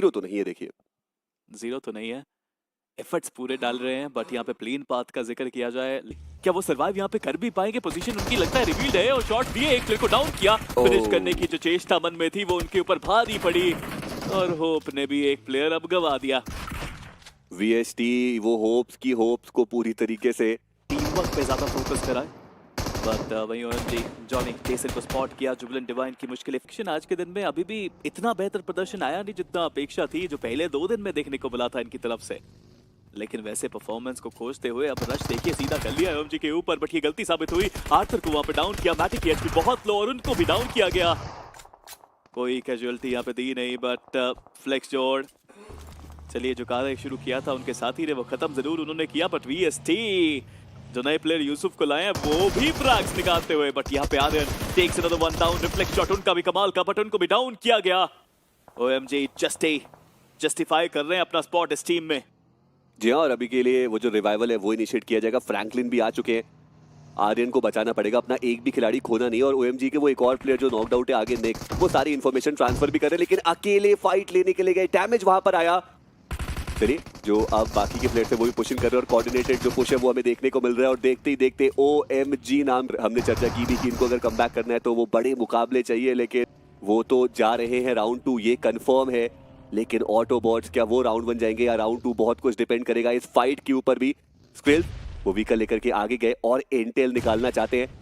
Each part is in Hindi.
जीरो तो नहीं है, देखिए जीरो तो नहीं है, एफर्ट्स पूरे डाल रहे हैं, बट यहाँ पे प्लेन पाथ का जिक्र किया जाए, क्या वो सर्वाइव यहाँ पे कर भी पाएंगे? पोजीशन उनकी लगता है रिवील्ड है और शॉट दिए, एक प्लेयर को डाउन किया। फिनिश करने की जो चेष्टा मन में थी वो उनके ऊपर भारी पड़ी और होप ने भी एक प्लेयर अब गवा दिया। वीएसटी वो होप्स की होप्स को पूरी तरीके से टीम वर्क पे ज्यादा फोकस कराए, बट वहीं ओएमजी जॉनी टेसर को स्पॉट किया। जुबिलेंट डिवाइन की मुश्किल एक्शन आज के दिन में अभी भी इतना बेहतर प्रदर्शन आया नहीं जितना अपेक्षा थी, जो पहले 2 दिन में देखने को मिला था इनकी तरफ से। लेकिन वैसे परफॉर्मेंस को खोजते हुए अब रश देखिए सीधा कर लिया ओएमजी के ऊपर, बट ये गलती साबित हुई। आर्थर को वहां पे डाउन किया, मैटिक की एचपी बहुत लो और उनको भी डाउन किया गया। कोई कैजुअलिटी यहाँ पे दी नहीं, बट फ्लेक्स जोड़ चलिए जो कार्य शुरू किया था उनके साथी ने वो खत्म जरूर उन्होंने किया, बट वीएसटी जो नए प्लेयर यूसुफ को लाए हैं वो भी फ्रैग्स निकालते हुए, बट यहाँ पे Aryan takes another one down. Reflect shot उनका भी कमाल का, बट उनको भी डाउन किया गया। ओएमजी जस्टिफाई कर रहे हैं अपना स्पॉट इस टीम में। जी हाँ, और अभी के लिए वो जो रिवाइवल है वो इनिशिएट किया जाएगा। फ्रैंकलिन भी आ चुके हैं, आर्यन को बचाना पड़ेगा, अपना एक भी खिलाड़ी खोना नहीं। और ओएमजी के वो एक और प्लेयर जो नॉकड आउट है आगे निक, वो सारी इन्फॉर्मेशन ट्रांसफर भी कर रहे हैं, लेकिन अकेले फाइट लेने के लिए गए, डैमेज वहां पर आया। चलिए जो अब बाकी के प्लेयर थे वो भी पुशिंग कर रहे हैं और कोऑर्डिनेटेड जो पुश है वो हमें देखने को मिल रहा है। और देखते ही देखते ओएमजी नाम हमने चर्चा की भी कि इनको अगर कमबैक करना है तो वो बड़े मुकाबले चाहिए, लेकिन वो तो जा रहे हैं राउंड 2, ये कंफर्म है। लेकिन ऑटोबॉट्स क्या वो राउंड 1 जाएंगे या राउंड 2, बहुत कुछ डिपेंड करेगा इस फाइट के ऊपर भी। स्क्रिल वो व्हीकल लेकर के आगे गए और इंटेल निकालना चाहते हैं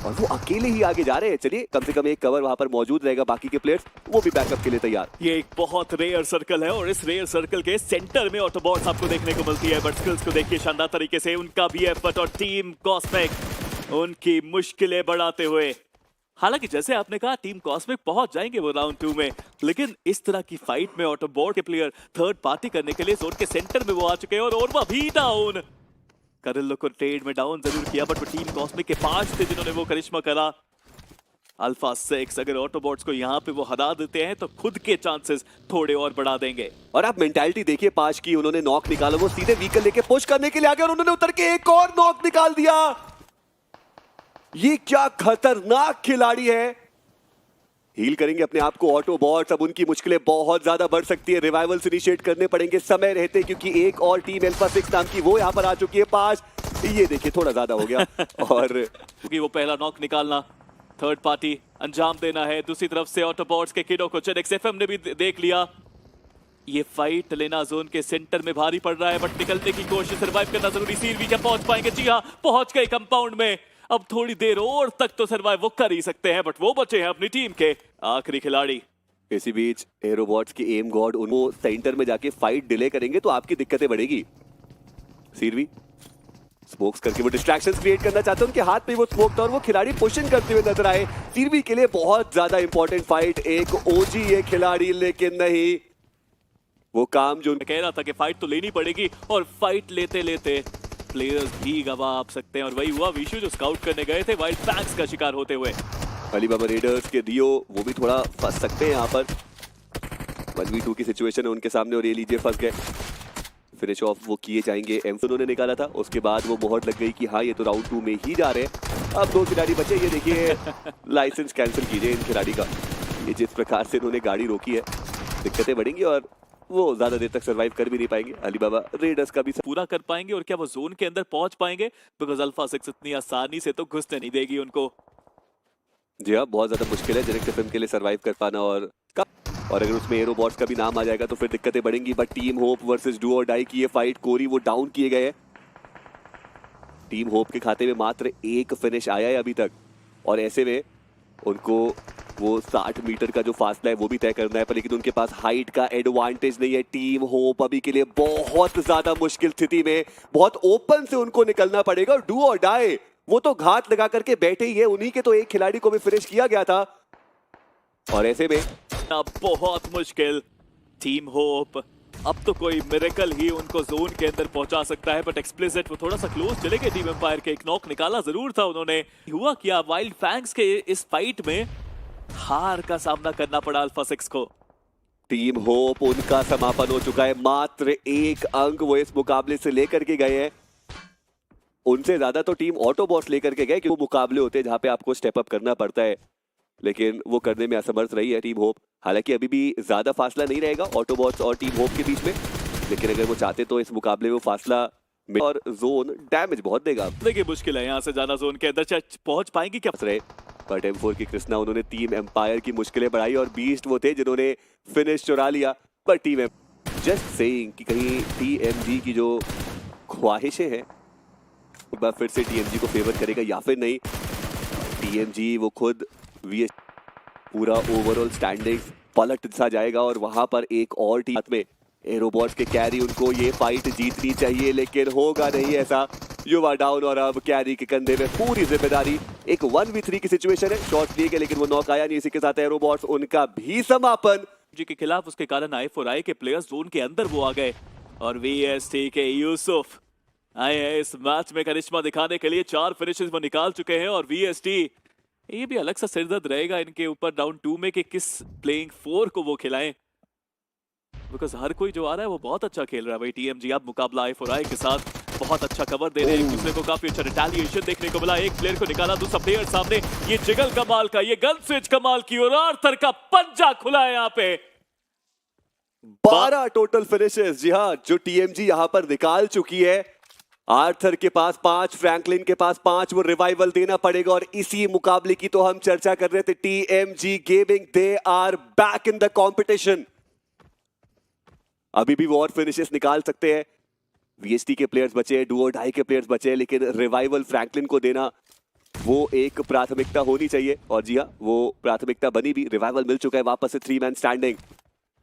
और वो अकेले ही आगे जा रहे हैं। चलिए कम से कम एक कवर वहां पर मौजूद रहेगा, बाकी के प्लेयर्स वो भी बैकअप के लिए तैयार। ये एक बहुत रेयर सर्कल है और इस रेयर सर्कल के सेंटर में ऑटोबॉट्स आपको देखने को मिलती है, बट स्किल्स को देखिए शानदार तरीके से उनका भी एफर्ट और टीम कॉस्मिक उनकी मुश्किलें बढ़ाते हुए। हालांकि जैसे आपने कहा टीम कॉस्मिक पहुंच जाएंगे वो राउंड 2 में, लेकिन इस तरह की फाइट में ऑटोबॉट के प्लेयर थर्ड पार्टी करने के लिए जोन के सेंटर में वो आ चुके हैं और ओरवा भी डाउन। करिल्लो को ट्रेड में डाउन जरूर किया, बट वो टीम कॉस्मिक के 5 थे जिन्होंने वो करिश्मा करा। अल्फा 6 अगर ऑटोबॉट्स को यहाँ पे वो हरा देते हैं तो खुद के चांसेस थोड़े और बढ़ा देंगे। और आप मेंटालिटी देखिए 5 की, उन्होंने नॉक निकाला, वो सीधे व्हीकल लेके पुश करने के लिए आ गए और उन्होंने उतर के एक और नॉक निकाल दिया। ये क्या खतरनाक खिलाड़ी है। हील करेंगे अपने आप को ऑटोबॉट्स, अब उनकी मुश्किलें बहुत ज्यादा बढ़ सकती है। रिवाइवल्स इनिशिएट करने पड़ेंगे समय रहते, क्योंकि एक और टीम अल्फा 6 नाम की वो यहाँ पर आ चुकी है 5। ये देखिए थोड़ा ज्यादा हो गया और क्योंकि वो पहला नॉक निकालना, थर्ड पार्टी अंजाम देना है। दूसरी तरफ से ऑटोबॉट्स के किडो को जेनेक्स एफएम ने भी देख लिया। ये फाइट लेना जोन के सेंटर में भारी पड़ रहा है, बट निकलने की कोशिश, सर्वाइव करना जरूरी। सीरवी क्या पहुंच पाएंगे? जी हाँ पहुंच गए कंपाउंड में। अब थोड़ी देर और तक तो सर्वाइव वो कर ही सकते हैं, बट वो बचे हैं अपनी टीम के आखिरी खिलाड़ी। इसी बीच एरोबॉट्स के एम गॉड उनको सेंटर में जाके फाइट डिले करेंगे तो आपकी दिक्कतें बढ़ेगी। सीरवी स्मोक्स करके वो डिस्ट्रैक्शंस क्रिएट करना चाहते हैं, उनके हाथ में वो स्मोक था और वो खिलाड़ी पुशिंग करते हुए नजर आए। सीरवी के लिए बहुत ज्यादा इंपॉर्टेंट फाइट, एक ओजी ये खिलाड़ी, लेकिन नहीं वो काम जो कह रहा था कि फाइट तो लेनी पड़ेगी और फाइट लेते लेते प्लेयर्स भी गवा आप सकते हैं, और वही हुआ। विशु जो स्काउट करने गए थे वाइल्ड फैंक्स का शिकार होते हुए। अलीबाबा रेडर्स के रियो वो भी थोड़ा फंस सकते हैं यहाँ पर, 1v2 की सिचुएशन है उनके सामने और ये लीजिए फंस गए। फिनिश ऑफ वो किए जाएंगे, एम उन्होंने निकाला था, उसके बाद वो मोहर लग गई कि हाँ ये तो राउंड 2 में ही जा रहे हैं। अब 2 खिलाड़ी बचे, ये देखिए लाइसेंस कैंसिल कीजिए इन खिलाड़ी का। ये जिस प्रकार से इन्होंने गाड़ी रोकी है दिक्कतें बढ़ेंगी और वो ज्यादा देर तक सरवाइव कर भी नहीं पाएंगे। अलीबाबा रेडर्स का भी पूरा कर पाएंगे और क्या वो जोन के अंदर पहुंच पाएंगे? बिकॉज अल्फा 6 इतनी आसानी से तो घुसने नहीं देगी उनको। जी हाँ बहुत ज्यादा मुश्किल है जेनेक्स एफएम के लिए सरवाइव कर पाना, और अगर उसमें एरोबॉट्स का भी नाम आ जाएगा तो फिर दिक्कतें बढ़ेंगी। But team hope versus do or die की ये फाइट, कोरी वो डाउन किए गए हैं। टीम होप के खाते में मात्र 1 फिनिश आया है अभी तक, और ऐसे में उनको वो 60 मीटर का जो फासला है वो भी तय करना है, पर लेकिन उनके पास हाइट का एडवांटेज नहीं है। टीम होप अभी के लिए बहुत ज्यादा मुश्किल स्थिति में, बहुत ओपन से उनको निकलना पड़ेगा। और डू और डाई वो तो घात लगा करके बैठे ही है, उन्हीं के तो एक खिलाड़ी को भी फिनिश किया गया था, और ऐसे में बहुत मुश्किल। टीम होप अब तो कोई मिरेकल ही उनको जोन के अंदर पहुंचा सकता है, बट एक्सप्लिसिट वो थोड़ा सा क्लोज चले गए। टीम एम्पायर के एक नॉक निकाला जरूर था उन्होंने। हुआ क्या, वाइल्ड फैंक्स के इस फाइट में हार का सामना करना पड़ा अल्फा 6 को। टीम होप उनका समापन हो चुका है, मात्र 1 अंक वो इस मुकाबले से लेकर के गए हैं। उनसे ज्यादा तो टीम ऑटोबॉट्स लेकर के गए, कि वो मुकाबले होते हैं जहां पे आपको स्टेप अप करना पड़ता है, लेकिन वो करने में असमर्थ रही है टीम होप। हालांकि अभी भी ज्यादा फासला नहीं रहेगा ऑटोबॉट्स और टीम होप के बीच में, लेकिन अगर वो चाहते तो इस मुकाबले में वो फासला और जोन डैमेज बहुत देगा। देखिए मुश्किल है यहाँ से जाना जोन के अंदर, चाहे पहुंच पाएंगे क्या? रहे बट M4 की कृष्णा उन्होंने टीम एम्पायर की मुश्किलें बढ़ाई और बीस्ट वो थे जिन्होंने फिनिश चुरा लिया। पर टीम जस्ट सेइंग कि कहीं TMG की जो ख्वाहिशें हैं एक बार फिर से TMG को फेवर करेगा या फिर नहीं। TMG वो खुद VS पूरा ओवरऑल स्टैंडिंग पलट सा जाएगा और वहां पर एक और टीम में एरोबॉट्स के कैरी, उनको ये फाइट जीतनी चाहिए लेकिन होगा नहीं ऐसा। युवा डाउन और अब कैरी के कंधे में पूरी जिम्मेदारी। एक 1v3 की सिचुएशन है, शॉट लिए गए लेकिन वो नॉक आया नहीं। इसी के साथ एरोबॉट्स उनका भी समापन जी के खिलाफ, उसके कारण I4I के प्लेयर्स जोन के अंदर वो आ गए और VST के यूसुफ आए हैं इस मैच में करिश्मा दिखाने के लिए। 4 फिनिशेस वो निकाल चुके हैं और VST ये भी अलग सा सिरदर्द रहेगा इनके ऊपर राउंड 2 में कि किस प्लेइंग 4 को वो खिलाएं, बिकॉज हर कोई जो आ रहा है वो बहुत अच्छा खेल रहा है भाई। TMG अब मुकाबला I4I के साथ बहुत अच्छा कवर दे रहे हैं एक दूसरे को, काफी अच्छा रिटेलिएशन देखने को मिला। एक प्लेयर को निकाला, दूसरा प्लेयर सामने, ये जिगल कमाल का, ये गन स्विच कमाल की और आर्थर का पंजा खुला है यहाँ पे। 12 टोटल फिनिशेस, जी हाँ, जो TMG यहाँ पर निकाल चुकी है। आर्थर के पास 5, फ्रैंकलिन के पास 5, वो रिवाइवल देना पड़ेगा। और इसी मुकाबले की तो हम चर्चा कर रहे थे। TMG gaming, they are back in the competition. अभी भी वो और फिनिशेस निकाल सकते हैं। VST के प्लेयर्स बचे, डू और डाई के प्लेयर्स बचे, लेकिन रिवाइवल फ्रैंकलिन को देना वो एक प्राथमिकता होनी चाहिए। और जी हाँ, वो प्राथमिकता बनी भी, रिवाइवल मिल चुका है। वापस से 3 मैन स्टैंडिंग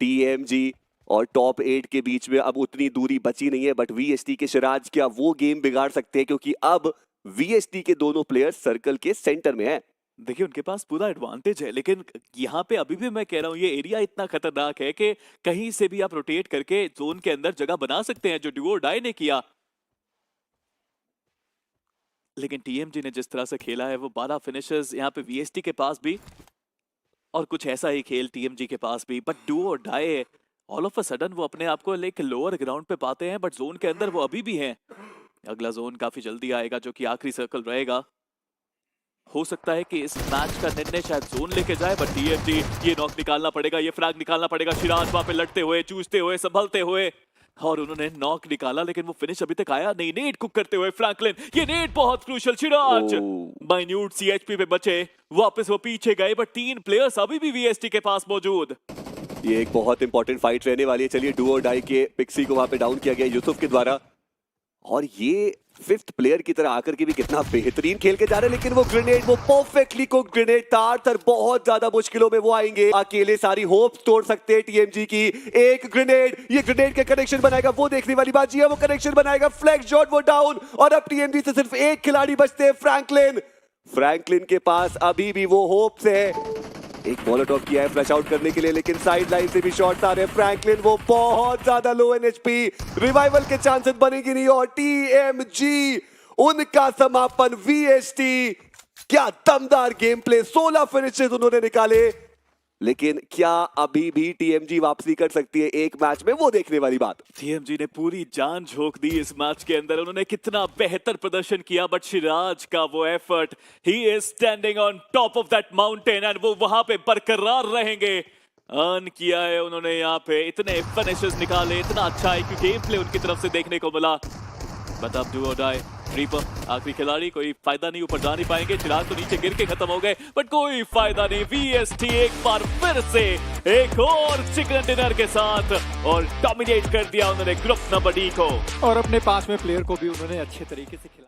TMG और टॉप 8 के बीच में अब उतनी दूरी बची नहीं है। बट VST के सिराज क्या वो गेम बिगाड़ सकते हैं, क्योंकि अब VST के दोनों प्लेयर्स सर्कल के सेंटर में हैं। देखिए उनके पास पूरा एडवांटेज है, लेकिन यहाँ पे अभी भी मैं कह रहा हूँ ये एरिया इतना खतरनाक है कि कहीं से भी आप रोटेट करके जोन के अंदर जगह बना सकते हैं, जो डू और डाई ने किया। लेकिन TMG ने जिस तरह से खेला है, वो 12 फिनिशेस यहाँ पे VST के पास भी, और कुछ ऐसा ही खेल TMG के पास भी। But do or die all of a sudden वो अपने आप को लेकर लोअर ग्राउंड पे पाते हैं, बट जोन के अंदर वो अभी भी हैं। अगला जोन काफी जल्दी आएगा, जो कि आखिरी सर्कल रहेगा। हो सकता है कि इस मैच का निर्णय शायद जोन लेके जाए, बट TMG ये नॉक निकालना पड़ेगा, ये फ्रैग निकालना पड़ेगा। सिराज वहां पे लड़ते हुए, चूसते हुए, संभलते हुए, और उन्होंने नॉक निकाला, लेकिन वो फिनिश अभी तक आया नहीं। नेट कुक करते हुए फ्रैंकलिन, ये नेट बहुत क्रूशियल। सिराज माइन्यूट CHP पे बचे, वापस वो पीछे गए, बट 3 प्लेयर्स अभी भी VST के पास मौजूद। ये एक बहुत इंपॉर्टेंट फाइट रहने वाली है। चलिए, डू और डाई के पिक्सी को वहां पे डाउन किया गया यूसुफ के द्वारा, और ये 5th प्लेयर की तरह आकर के भी कितना बेहतरीन खेल के जा रहे हैं। लेकिन वो ग्रेनेड, वो परफेक्टली को ग्रेनेड तार बहुत ज्यादा मुश्किलों में वो आएंगे। अकेले सारी होप्स तोड़ सकते हैं TMG की। एक ग्रेनेड, ये ग्रेनेड के कनेक्शन बनाएगा, वो देखने वाली बात जी है। वो कनेक्शन बनाएगा, फ्लैश शॉट, वो डाउन, और अब TMG से सिर्फ एक खिलाड़ी बचते हैं, फ्रैंकलिन के पास अभी भी वो होप्स है। एक मोलोटॉव किया है फ्लैश आउट करने के लिए, लेकिन साइड लाइन से भी शॉट्स आ रहे हैं। फ्रैंकलिन वो बहुत ज्यादा लो NHP, रिवाइवल के चांसेस बनेगी नहीं। और TMG उनका समापन। VST क्या दमदार गेम प्ले, 16 फिनिशेस उन्होंने निकाले, लेकिन क्या अभी भी TMG वापसी कर सकती है एक मैच में, वो देखने वाली बात। TMG ने पूरी जान झोंक दी इस मैच के अंदर, उन्होंने कितना बेहतर प्रदर्शन किया, बट सिराज का वो effort, he is standing on top of that mountain, and वो वहां पे बरकरार रहेंगे। अर्न किया है उन्होंने यहाँ पे, इतने फिनिशेस निकाले, इतना अच्छा है कि गेम प्ले उनकी तरफ से देखने को मिला। बट अब डू और डाई, रीपर आखिरी खिलाड़ी, कोई फायदा नहीं, ऊपर जा नहीं पाएंगे। चिराग तो नीचे गिर के खत्म हो गए, बट कोई फायदा नहीं। VST एक बार फिर से एक और चिकन डिनर के साथ, और डोमिनेट कर दिया उन्होंने ग्रुप नंबर D को, और अपने 5वें प्लेयर को भी उन्होंने अच्छे तरीके से खिलाया।